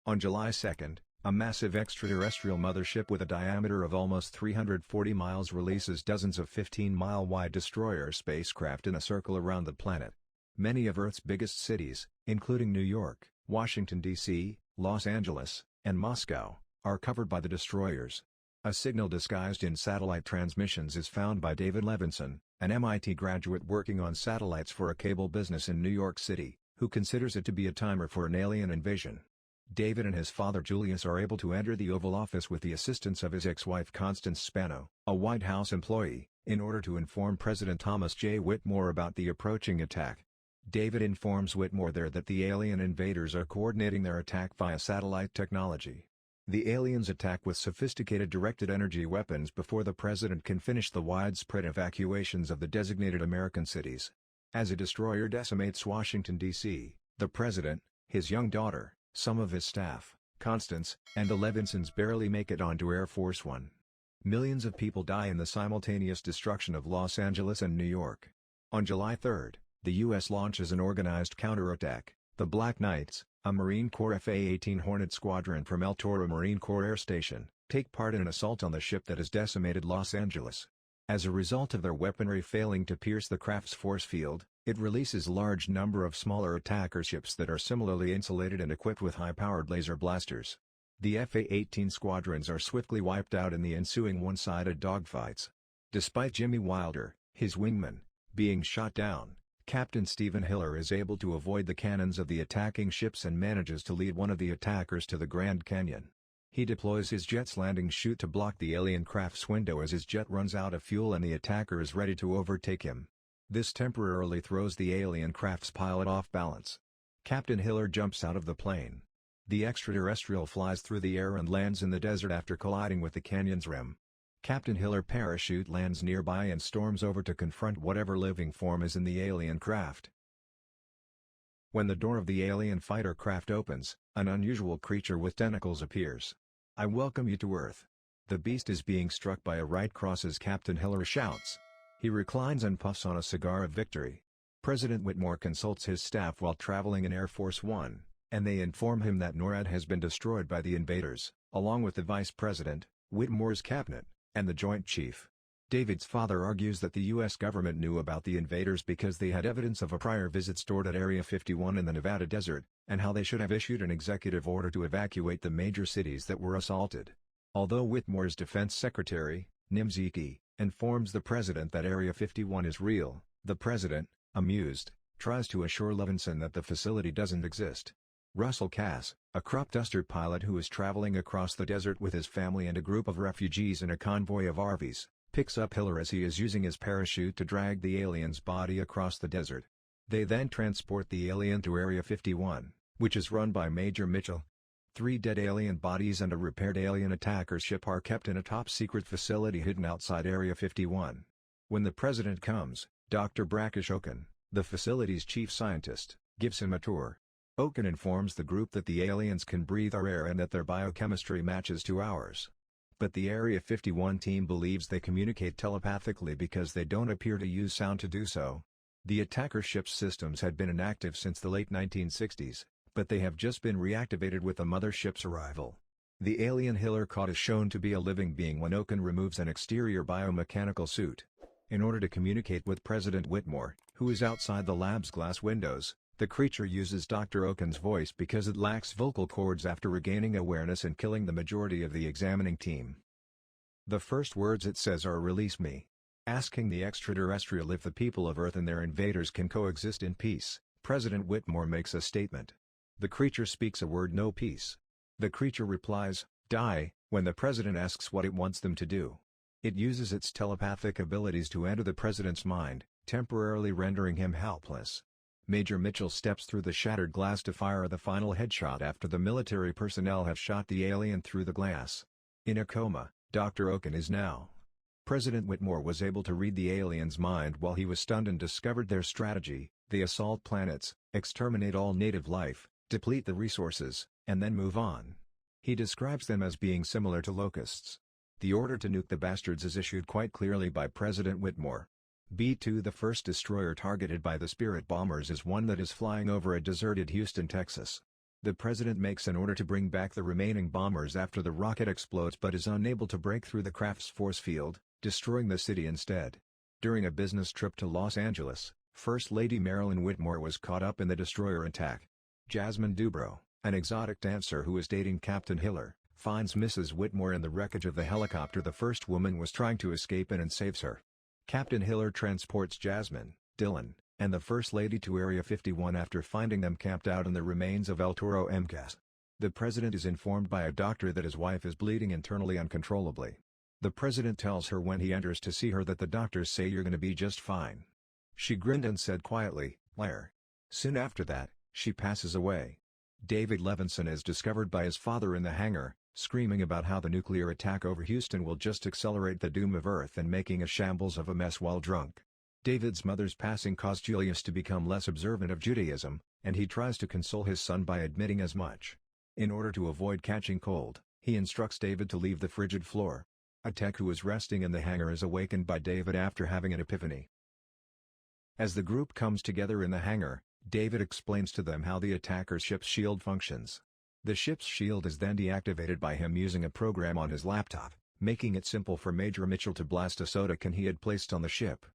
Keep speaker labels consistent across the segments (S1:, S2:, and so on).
S1: On July 2, a massive extraterrestrial mothership with a diameter of almost 340 miles releases dozens of 15-mile-wide destroyer spacecraft in a circle around the planet. Many of Earth's biggest cities, including New York, Washington, D.C., Los Angeles, and Moscow, are covered by the destroyers. A signal disguised in satellite transmissions is found by David Levinson, an MIT graduate working on satellites for a cable business in New York City, who considers it to be a timer for an alien invasion. David and his father Julius are able to enter the Oval Office with the assistance of his ex-wife Constance Spano, a White House employee, in order to inform President Thomas J. Whitmore about the approaching attack. David informs Whitmore there that the alien invaders are coordinating their attack via satellite technology. The aliens attack with sophisticated directed energy weapons before the president can finish the widespread evacuations of the designated American cities. As a destroyer decimates Washington, D.C., the president, his young daughter, some of his staff, Constance, and the Levinsons barely make it onto Air Force One. Millions of people die in the simultaneous destruction of Los Angeles and New York. On July 3, the U.S. launches an organized counterattack. The Black Knights, a Marine Corps F/A-18 Hornet squadron from El Toro Marine Corps Air Station, take part in an assault on the ship that has decimated Los Angeles. As a result of their weaponry failing to pierce the craft's force field, it releases a large number of smaller attacker ships that are similarly insulated and equipped with high-powered laser blasters. The F/A-18 squadrons are swiftly wiped out in the ensuing one-sided dogfights. Despite Jimmy Wilder, his wingman, being shot down, Captain Stephen Hiller is able to avoid the cannons of the attacking ships and manages to lead one of the attackers to the Grand Canyon. He deploys his jet's landing chute to block the alien craft's window as his jet runs out of fuel and the attacker is ready to overtake him. This temporarily throws the alien craft's pilot off balance. Captain Hiller jumps out of the plane. The extraterrestrial flies through the air and lands in the desert after colliding with the canyon's rim. Captain Hiller parachute lands nearby and storms over to confront whatever living form is in the alien craft. When the door of the alien fighter craft opens, an unusual creature with tentacles appears. "I welcome you to Earth." The beast is being struck by a right cross as Captain Hiller shouts. He reclines and puffs on a cigar of victory. President Whitmore consults his staff while traveling in Air Force One, and they inform him that NORAD has been destroyed by the invaders, along with the Vice President, Whitmore's cabinet, and the Joint Chief. David's father argues that the U.S. government knew about the invaders because they had evidence of a prior visit stored at Area 51 in the Nevada desert, and how they should have issued an executive order to evacuate the major cities that were assaulted. Although Whitmore's defense secretary, Nimziki, informs the president that Area 51 is real, the president, amused, tries to assure Levinson that the facility doesn't exist. Russell Cass, a crop duster pilot who is traveling across the desert with his family and a group of refugees in a convoy of RVs, picks up Hiller as he is using his parachute to drag the alien's body across the desert. They then transport the alien to Area 51, which is run by Major Mitchell. 3 dead alien bodies and a repaired alien attacker ship are kept in a top-secret facility hidden outside Area 51. When the president comes, Dr. Brakish Okun, the facility's chief scientist, gives him a tour. Okun informs the group that the aliens can breathe our air and that their biochemistry matches to ours. But the Area 51 team believes they communicate telepathically because they don't appear to use sound to do so. The attacker ship's systems had been inactive since the late 1960s, but they have just been reactivated with the mothership's arrival. The alien Hiller caught is shown to be a living being when Okun removes an exterior biomechanical suit. In order to communicate with President Whitmore, who is outside the lab's glass windows, the creature uses Dr. Okun's voice because it lacks vocal cords after regaining awareness and killing the majority of the examining team. The first words it says are "Release me." Asking the extraterrestrial if the people of Earth and their invaders can coexist in peace, President Whitmore makes a statement. The creature speaks a word: "No peace." The creature replies, "Die," when the president asks what it wants them to do. It uses its telepathic abilities to enter the president's mind, temporarily rendering him helpless. Major Mitchell steps through the shattered glass to fire the final headshot after the military personnel have shot the alien through the glass. In a coma, Dr. Okun is now. President Whitmore was able to read the alien's mind while he was stunned and discovered their strategy: they assault planets, exterminate all native life, deplete the resources, and then move on. He describes them as being similar to locusts. The order to nuke the bastards is issued quite clearly by President Whitmore. B-2, the first destroyer targeted by the Spirit bombers, is one that is flying over a deserted Houston, Texas. The president makes an order to bring back the remaining bombers after the rocket explodes but is unable to break through the craft's force field, destroying the city instead. During a business trip to Los Angeles, First Lady Marilyn Whitmore was caught up in the destroyer attack. Jasmine Dubrow, an exotic dancer who is dating Captain Hiller, finds Mrs. Whitmore in the wreckage of the helicopter the first woman was trying to escape in and saves her. Captain Hiller transports Jasmine, Dylan, and the First Lady to Area 51 after finding them camped out in the remains of El Toro MCAS. The president is informed by a doctor that his wife is bleeding internally uncontrollably. The president tells her when he enters to see her that the doctors say you're gonna be just fine. She grinned and said quietly, "Liar." Soon after that, she passes away. David Levinson is discovered by his father in the hangar, screaming about how the nuclear attack over Houston will just accelerate the doom of Earth and making a shambles of a mess while drunk. David's mother's passing caused Julius to become less observant of Judaism, and he tries to console his son by admitting as much. In order to avoid catching cold, he instructs David to leave the frigid floor. A tech who is resting in the hangar is awakened by David after having an epiphany. As the group comes together in the hangar, David explains to them how the attacker's ship's shield functions. The ship's shield is then deactivated by him using a program on his laptop, making it simple for Major Mitchell to blast a soda can he had placed on the ship.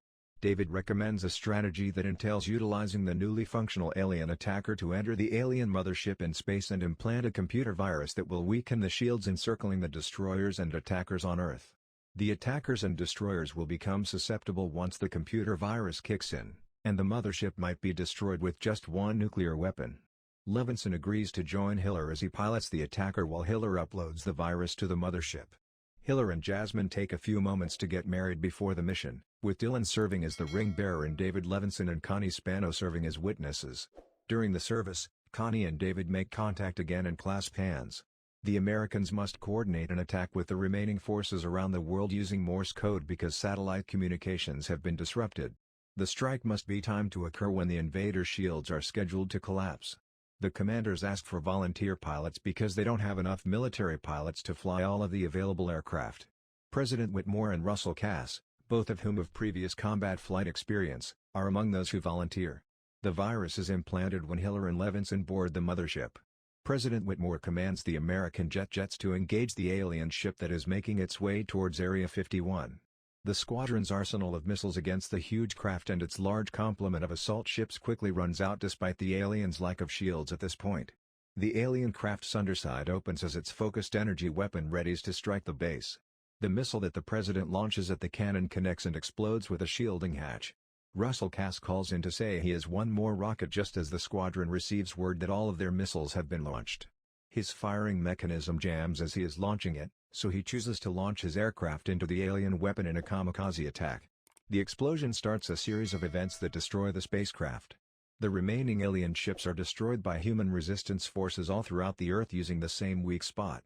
S1: David recommends a strategy that entails utilizing the newly functional alien attacker to enter the alien mothership in space and implant a computer virus that will weaken the shields encircling the destroyers and attackers on Earth. The attackers and destroyers will become susceptible once the computer virus kicks in, and the mothership might be destroyed with just one nuclear weapon. Levinson agrees to join Hiller as he pilots the attacker while Hiller uploads the virus to the mothership. Hiller and Jasmine take a few moments to get married before the mission, with Dylan serving as the ring bearer and David Levinson and Connie Spano serving as witnesses. During the service, Connie and David make contact again and clasp hands. The Americans must coordinate an attack with the remaining forces around the world using Morse code because satellite communications have been disrupted. The strike must be timed to occur when the invaders' shields are scheduled to collapse. The commanders ask for volunteer pilots because they don't have enough military pilots to fly all of the available aircraft. President Whitmore and Russell Cass, both of whom have previous combat flight experience, are among those who volunteer. The virus is implanted when Hiller and Levinson board the mothership. President Whitmore commands the American jets to engage the alien ship that is making its way towards Area 51. The squadron's arsenal of missiles against the huge craft and its large complement of assault ships quickly runs out despite the aliens' lack of shields at this point. The alien craft's underside opens as its focused energy weapon readies to strike the base. The missile that the president launches at the cannon connects and explodes with a shielding hatch. Russell Cass calls in to say he has one more rocket just as the squadron receives word that all of their missiles have been launched. His firing mechanism jams as he is launching it, so he chooses to launch his aircraft into the alien weapon in a kamikaze attack. The explosion starts a series of events that destroy the spacecraft. The remaining alien ships are destroyed by human resistance forces all throughout the Earth using the same weak spot.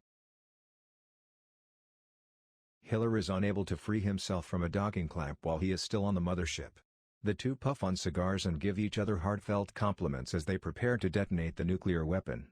S1: Hiller is unable to free himself from a docking clamp while he is still on the mothership. The two puff on cigars and give each other heartfelt compliments as they prepare to detonate the nuclear weapon.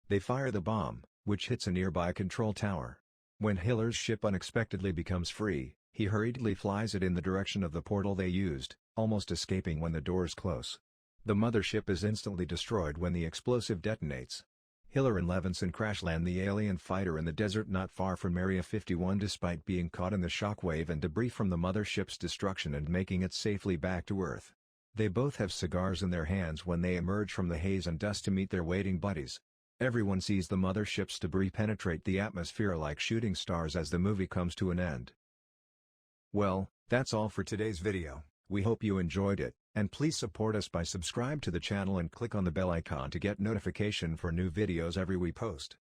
S1: They fire the bomb, which hits a nearby control tower. When Hiller's ship unexpectedly becomes free, he hurriedly flies it in the direction of the portal they used, almost escaping when the doors close. The mothership is instantly destroyed when the explosive detonates. Hiller and Levinson crash-land the alien fighter in the desert not far from Area 51 despite being caught in the shockwave and debris from the mothership's destruction and making it safely back to Earth. They both have cigars in their hands when they emerge from the haze and dust to meet their waiting buddies. Everyone sees the mothership's debris penetrate the atmosphere like shooting stars as the movie comes to an end. Well, that's all for today's video. We hope you enjoyed it, and please support us by subscribe to the channel and click on the bell icon to get notification for new videos every we post.